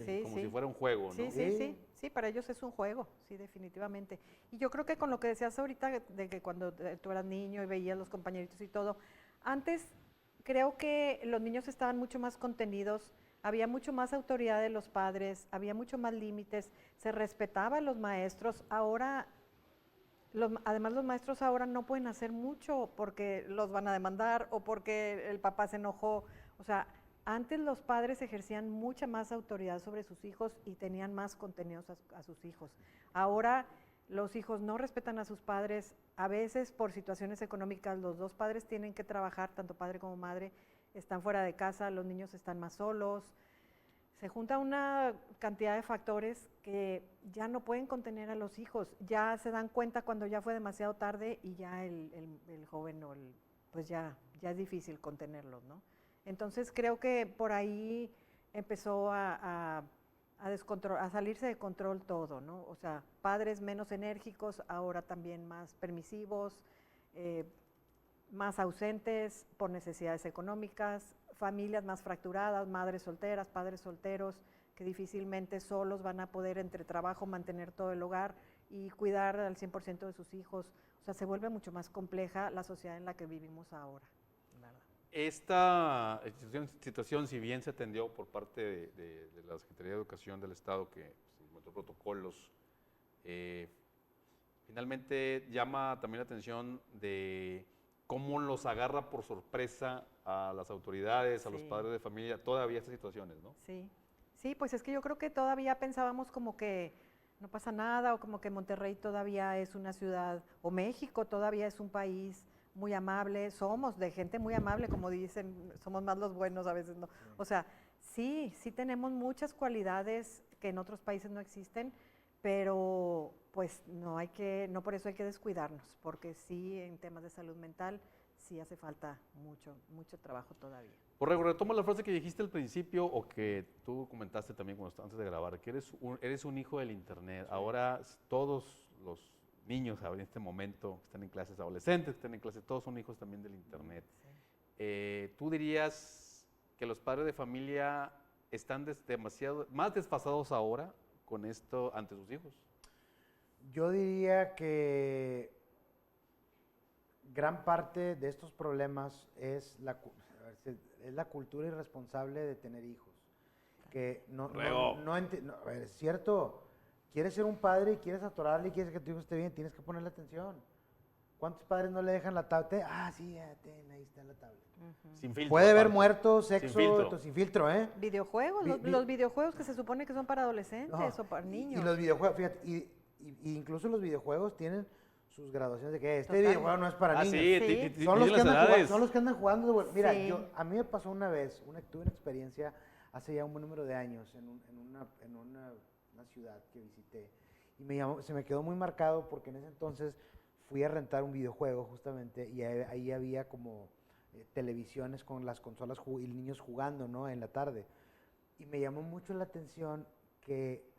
Sí, como si fuera un juego, ¿no? Sí, para ellos es un juego, sí, definitivamente. Y yo creo que con lo que decías ahorita, de que cuando tú eras niño y veías los compañeritos y todo, antes creo que los niños estaban mucho más contenidos, había mucho más autoridad de los padres, había mucho más límites, se respetaba a los maestros. Ahora, además los maestros ahora no pueden hacer mucho porque los van a demandar o porque el papá se enojó, o sea, antes los padres ejercían mucha más autoridad sobre sus hijos y tenían más contenidos a sus hijos. Ahora los hijos no respetan a sus padres, a veces por situaciones económicas los dos padres tienen que trabajar, tanto padre como madre, están fuera de casa, los niños están más solos. Se junta una cantidad de factores que ya no pueden contener a los hijos, ya se dan cuenta cuando ya fue demasiado tarde y ya el joven pues ya es difícil contenerlos, ¿no? Entonces creo que por ahí empezó a salirse de control todo, ¿no? O sea, padres menos enérgicos, ahora también más permisivos, más ausentes por necesidades económicas, familias más fracturadas, madres solteras, padres solteros, que difícilmente solos van a poder entre trabajo mantener todo el hogar y cuidar al 100% de sus hijos. O sea, se vuelve mucho más compleja la sociedad en la que vivimos ahora. ¿Verdad? Esta situación, si bien se atendió por parte de la Secretaría de Educación del Estado, que se implementó protocolos, finalmente llama también la atención de cómo los agarra por sorpresa a las autoridades, a los padres de familia, todavía estas situaciones, ¿no? Sí, sí, pues es que yo creo que todavía pensábamos como que no pasa nada, o como que Monterrey todavía es una ciudad, o México todavía es un país muy amable, somos de gente muy amable, como dicen, somos más los buenos a veces, ¿no? O sea, sí tenemos muchas cualidades que en otros países no existen, pero pues no por eso hay que descuidarnos, porque sí en temas de salud mental sí hace falta mucho trabajo todavía. Borrego, retomo la frase que dijiste al principio o que tú comentaste también antes de grabar, que eres un hijo del Internet. Sí. Ahora todos los niños en este momento que están en clases, adolescentes que están en clases, todos son hijos también del Internet. Sí. ¿Tú dirías que los padres de familia están más desfasados ahora con esto ante sus hijos? Yo diría que gran parte de estos problemas es la cultura irresponsable de tener hijos. Que es cierto, quieres ser un padre y quieres atorarle y quieres que tu hijo esté bien, tienes que ponerle atención. ¿Cuántos padres no le dejan la tablet? Sí, ahí está la tablet. Sin filtro. Puede haber muerto, sexo, sin filtro, ¿eh? Videojuegos, los videojuegos que se supone que son para adolescentes o para niños. Y los videojuegos, fíjate, y incluso los videojuegos tienen sus graduaciones de que este videojuego no es para niños. Sí. Son los que andan jugando. Mira, a mí me pasó una vez, tuve una experiencia hace ya un buen número de años en una ciudad que visité y se me quedó muy marcado porque en ese entonces fui a rentar un videojuego justamente y ahí había como televisiones con las consolas y niños jugando, ¿no? En la tarde. Y me llamó mucho la atención que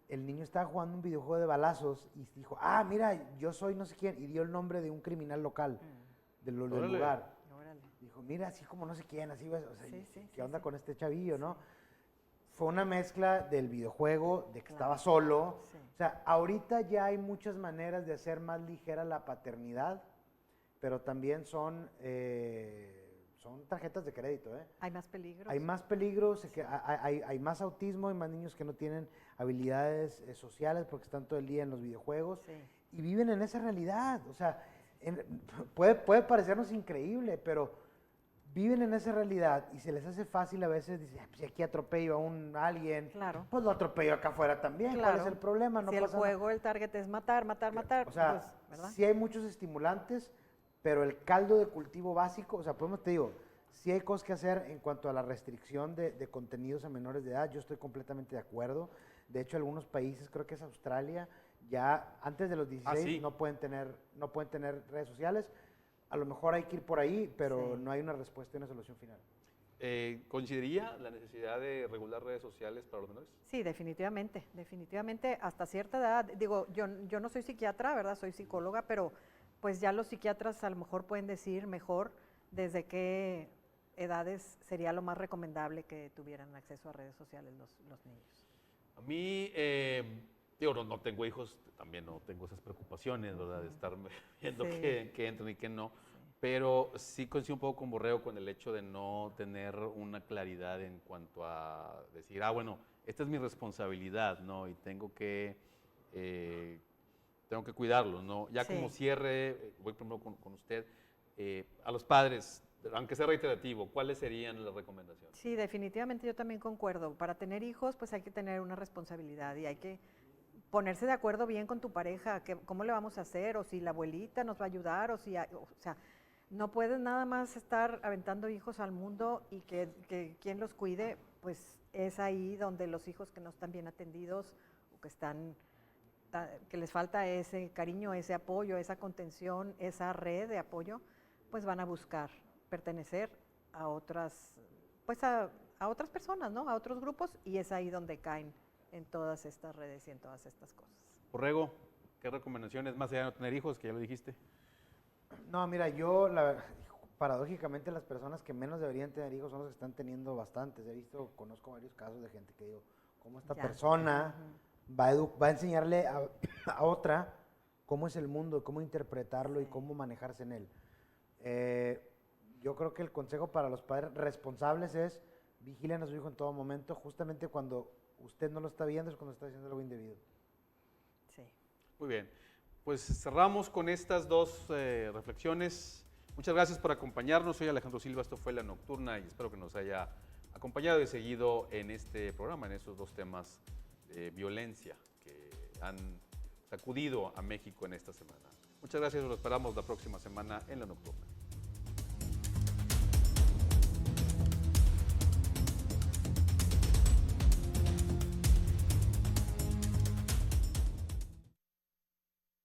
el niño estaba jugando un videojuego de balazos y dijo, mira, yo soy no sé quién, y dio el nombre de un criminal local del lugar. Órale. Dijo, mira, así como no sé quién, así, o sea, ¿qué onda con este chavillo, no? Fue una mezcla del videojuego, de que estaba solo. Sí. O sea, ahorita ya hay muchas maneras de hacer más ligera la paternidad, pero también son tarjetas de crédito, ¿eh? Hay más peligros. Hay más peligros, hay más autismo, hay más niños que no tienen habilidades sociales porque están todo el día en los videojuegos y viven en esa realidad. O sea, puede parecernos increíble, pero viven en esa realidad y se les hace fácil a veces, dicen, si aquí atropello a alguien, pues lo atropello acá afuera también. Claro. ¿Cuál es el problema? No si el juego, el target es matar, o sea, pues, ¿verdad? Sí hay muchos estimulantes, pero el caldo de cultivo básico, o sea, te digo, sí hay cosas que hacer en cuanto a la restricción de contenidos a menores de edad, yo estoy completamente de acuerdo. De hecho, algunos países, creo que es Australia, ya antes de los 16 no pueden tener redes sociales. A lo mejor hay que ir por ahí, pero no hay una respuesta y una solución final. ¿Consideraría la necesidad de regular redes sociales para los menores? Sí, definitivamente, hasta cierta edad. Digo, yo no soy psiquiatra, ¿verdad? Soy psicóloga, pero pues ya los psiquiatras a lo mejor pueden decir mejor desde qué edades sería lo más recomendable que tuvieran acceso a redes sociales los niños. A mí, no tengo hijos, también no tengo esas preocupaciones, ¿verdad? De estar viendo qué entran y qué no. Pero sí coincido un poco con Borrego con el hecho de no tener una claridad en cuanto a decir, esta es mi responsabilidad, ¿no? Y tengo que cuidarlos, ¿no? Ya como cierre, voy primero con usted, a los padres, aunque sea reiterativo, ¿cuáles serían las recomendaciones? Sí, definitivamente yo también concuerdo. Para tener hijos, pues hay que tener una responsabilidad y hay que ponerse de acuerdo bien con tu pareja, cómo le vamos a hacer, o si la abuelita nos va a ayudar, o sea, no puedes nada más estar aventando hijos al mundo y que quien los cuide, pues es ahí donde los hijos que no están bien atendidos o que les falta ese cariño, ese apoyo, esa contención, esa red de apoyo, pues van a buscar pertenecer a otras, pues a otras personas, ¿no? A otros grupos, y es ahí donde caen en todas estas redes y en todas estas cosas. Borrego, ¿qué recomendaciones más allá de no tener hijos, que ya lo dijiste? No, mira, paradójicamente las personas que menos deberían tener hijos son los que están teniendo bastantes. Conozco varios casos de gente que digo, ¿cómo esta persona va a enseñarle a otra cómo es el mundo, cómo interpretarlo y cómo manejarse en él? Yo creo que el consejo para los padres responsables es vigilen a su hijo en todo momento, justamente cuando usted no lo está viendo es cuando está haciendo algo indebido. Sí. Muy bien, pues cerramos con estas dos reflexiones. Muchas gracias por acompañarnos. Soy Alejandro Silva, esto fue La Nocturna y espero que nos haya acompañado y seguido en este programa, en esos dos temas de violencia que han sacudido a México en esta semana. Muchas gracias, los esperamos la próxima semana en La Nocturna.